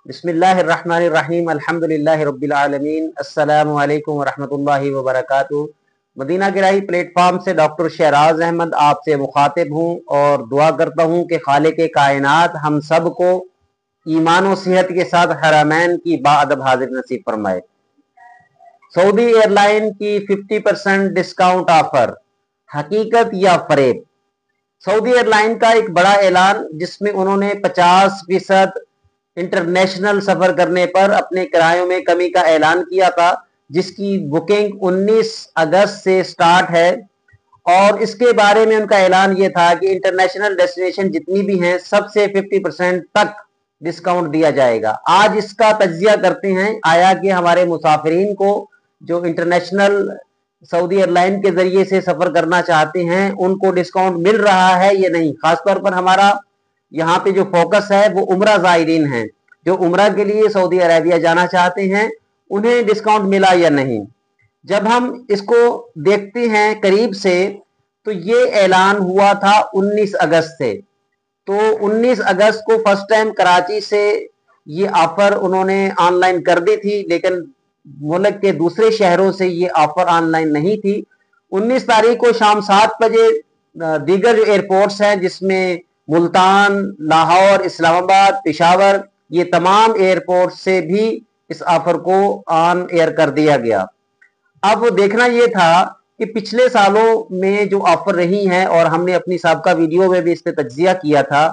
बिस्मिल्लाहिर्रहमानिर्रहीम अल्हम्दुलिल्लाहि रब्बिल आलमीन अस्सलामु अलैकुम वरहमतुल्लाहि वबरकातुहू। मदीना गिराही प्लेटफॉर्म से डॉक्टर शहराज अहमद आपसे मुखातिब हूँ और दुआ करता हूँ कि खालिक कायनात हम सब को ईमान और सेहत के साथ हरमैन की बाअदब हाजिर नसीब फरमाए। सऊदी एयरलाइन की 50% डिस्काउंट ऑफर, हकीकत या फरेब। सऊदी एयरलाइन का एक बड़ा ऐलान जिसमें उन्होंने 50% इंटरनेशनल सफर करने पर अपने किरायों में कमी का ऐलान किया था, जिसकी बुकिंग 19 अगस्त से स्टार्ट है। और इसके बारे में उनका ऐलान ये था कि इंटरनेशनल डेस्टिनेशन जितनी भी हैं सबसे 50% तक डिस्काउंट दिया जाएगा। आज इसका तज्जिया करते हैं, आया कि हमारे मुसाफिरीन को जो इंटरनेशनल सऊदी एयरलाइन के जरिए से सफर करना चाहते हैं उनको डिस्काउंट मिल रहा है या नहीं। खासतौर पर हमारा यहाँ पे जो फोकस है वो उम्रा ज़ायरीन हैं, जो उम्रा के लिए सऊदी अरेबिया जाना चाहते हैं, उन्हें डिस्काउंट मिला या नहीं। जब हम इसको देखते हैं करीब से तो ये ऐलान हुआ था 19 अगस्त से। तो 19 अगस्त को फर्स्ट टाइम कराची से ये ऑफर उन्होंने ऑनलाइन कर दी थी, लेकिन मुल्क के दूसरे शहरों से ये ऑफर ऑनलाइन नहीं थी। 19 तारीख को शाम 7 बजे दीगर जो एयरपोर्ट्स हैं जिसमें मुल्तान, लाहौर, इस्लामाबाद, पेशावर, ये तमाम एयरपोर्ट से भी इस ऑफर को ऑन एयर कर दिया गया। अब देखना ये था कि पिछले सालों में जो ऑफर रही हैं, और हमने अपनी साबका वीडियो में भी इस पे तज्जिया किया था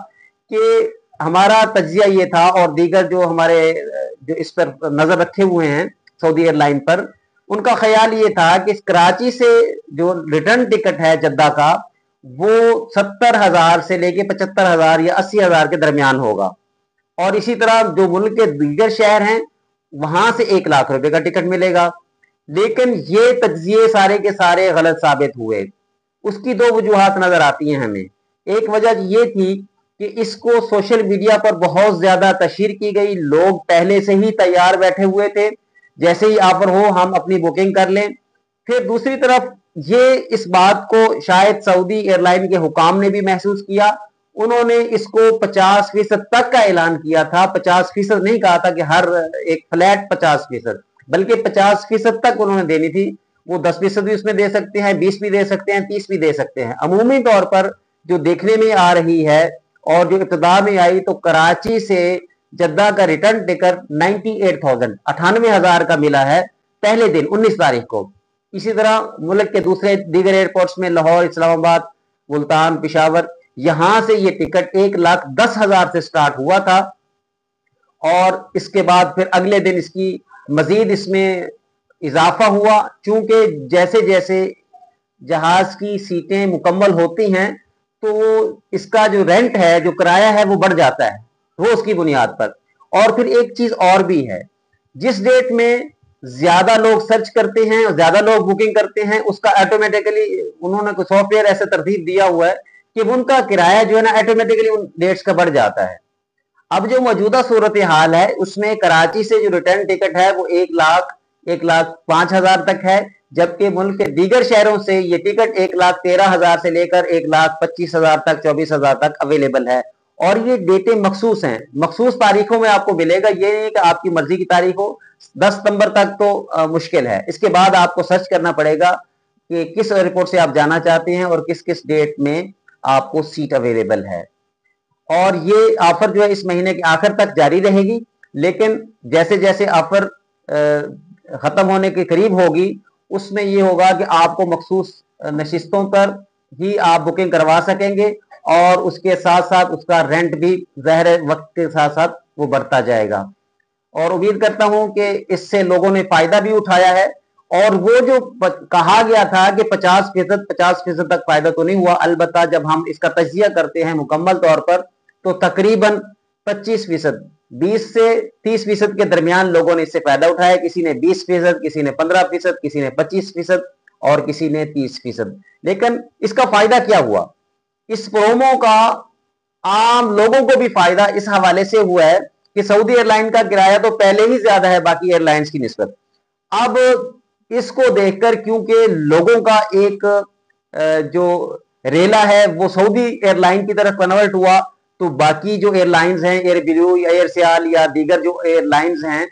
कि हमारा तज्जिया ये था और दीगर जो हमारे जो इस पर नजर रखे हुए हैं सऊदी एयरलाइन पर, उनका ख्याल ये था कि कराची से जो रिटर्न टिकट है जद्दा का वो 70,000 से लेके 75,000 या 80,000 के दरमियान होगा, और इसी तरह जो मुल्क के दीगर शहर हैं वहां से 1 लाख रुपए का टिकट मिलेगा। लेकिन ये तज्जिए सारे के सारे गलत साबित हुए। उसकी दो वजूहात नजर आती हैं हमें। एक वजह ये थी कि इसको सोशल मीडिया पर बहुत ज्यादा तशहीर की गई, लोग पहले से ही तैयार बैठे हुए थे, जैसे ही ऑफर हो हम अपनी बुकिंग कर लें। फिर दूसरी तरफ ये इस बात को शायद सऊदी एयरलाइन के हुकाम ने भी महसूस किया, उन्होंने इसको 50% तक का ऐलान किया था। 50% नहीं कहा था कि हर एक फ्लैट 50%, बल्कि 50% तक उन्होंने देनी थी। वो 10% भी उसमें दे सकते हैं, 20 भी दे सकते हैं, 30 भी दे सकते हैं। अमूमी तौर पर जो देखने में आ रही है और जो इब्तिदा में आई, तो कराची से जद्दा का रिटर्न टिकट 98,000 98,000 का मिला है पहले दिन 19 तारीख को। इसी तरह मुल्क के दूसरे दीगर एयरपोर्ट्स में लाहौर, इस्लामाबाद, मुल्तान, पेशावर, यहां से ये टिकट 1,10,000 से स्टार्ट हुआ था, और इसके बाद फिर अगले दिन इसकी मजीद इसमें इजाफा हुआ। चूंकि जैसे जैसे जहाज की सीटें मुकम्मल होती हैं तो इसका जो रेंट है, जो किराया है, वो बढ़ जाता है रोज की बुनियाद पर। और फिर एक चीज और भी है, जिस डेट में ज्यादा लोग सर्च करते हैं और ज्यादा लोग बुकिंग करते हैं, उसका ऑटोमेटिकली उन्होंने कोई सॉफ्टवेयर ऐसे तरतीब दिया हुआ है कि उनका किराया जो है ना ऑटोमेटिकली उन डेट्स का बढ़ जाता है। अब जो मौजूदा सूरत हाल है उसमें कराची से जो रिटर्न टिकट है वो 1,05,000 तक है, जबकि मुल्क के दीगर शहरों से ये टिकट 1,13,000 से लेकर 1,25,000 तक, 24,000 तक अवेलेबल है। और ये डेटें मखसूस हैं, मखसूस तारीखों में आपको मिलेगा। ये नहीं कि आपकी मर्जी की तारीख हो। 10 सितंबर तक तो मुश्किल है, इसके बाद आपको सर्च करना पड़ेगा कि किस एयरपोर्ट से आप जाना चाहते हैं और किस किस डेट में आपको सीट अवेलेबल है। और ये ऑफर जो है इस महीने के आखिर तक जारी रहेगी, लेकिन जैसे जैसे ऑफर खत्म होने के करीब होगी उसमें ये होगा कि आपको मखसूस नशिस्तों पर ही आप बुकिंग करवा सकेंगे, और उसके साथ साथ उसका रेंट भी ज़ाहिर वक्त के साथ साथ वो बढ़ता जाएगा। और उम्मीद करता हूं कि इससे लोगों ने फायदा भी उठाया है। और वो जो कहा गया था कि 50% तक फायदा तो नहीं हुआ, अलबत्ता जब हम इसका तजिया करते हैं मुकम्मल तौर पर तो तकरीबन 25%, 20 से 30% के दरमियान लोगों ने इससे फायदा उठाया। किसी ने 20%, किसी ने 15%, किसी ने 25% और किसी ने 30%। लेकिन इसका फायदा क्या हुआ? इस प्रोमो का आम लोगों को भी फायदा इस हवाले से हुआ है कि सऊदी एयरलाइन का किराया तो पहले ही ज्यादा है बाकी एयरलाइंस की निस्बत। अब इसको देखकर क्योंकि लोगों का एक जो रेला है वो सऊदी एयरलाइन की तरफ कन्वर्ट हुआ, तो बाकी जो एयरलाइंस हैं, एयर ब्लू या एयर सियाल या दीगर जो एयरलाइंस हैं,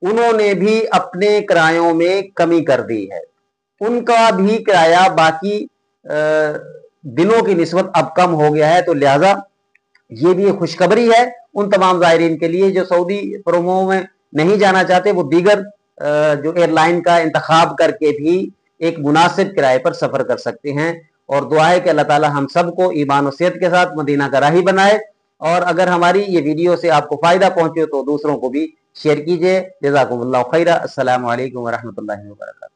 उन्होंने भी अपने किरायों में कमी कर दी है। उनका भी किराया बाकी दिनों की निस्बत अब कम हो गया है। तो लिहाजा ये भी एक खुशखबरी है उन तमाम ज़ायरीन के लिए जो सऊदी प्रोमो में नहीं जाना चाहते, वो दीगर जो एयरलाइन का इंतखाब करके भी एक मुनासिब किराए पर सफ़र कर सकते हैं। और दुआ है कि अल्लाह ताला हम सबको ईमान और सेहत के साथ मदीना का राही बनाए। और अगर हमारी ये वीडियो से आपको फ़ायदा पहुंचे तो दूसरों को भी शेयर कीजिए। जज़ाकुमुल्लाहु खैरा। अस्सलामु अलैकुम व रहमतुल्लाहि व बरकातुहू।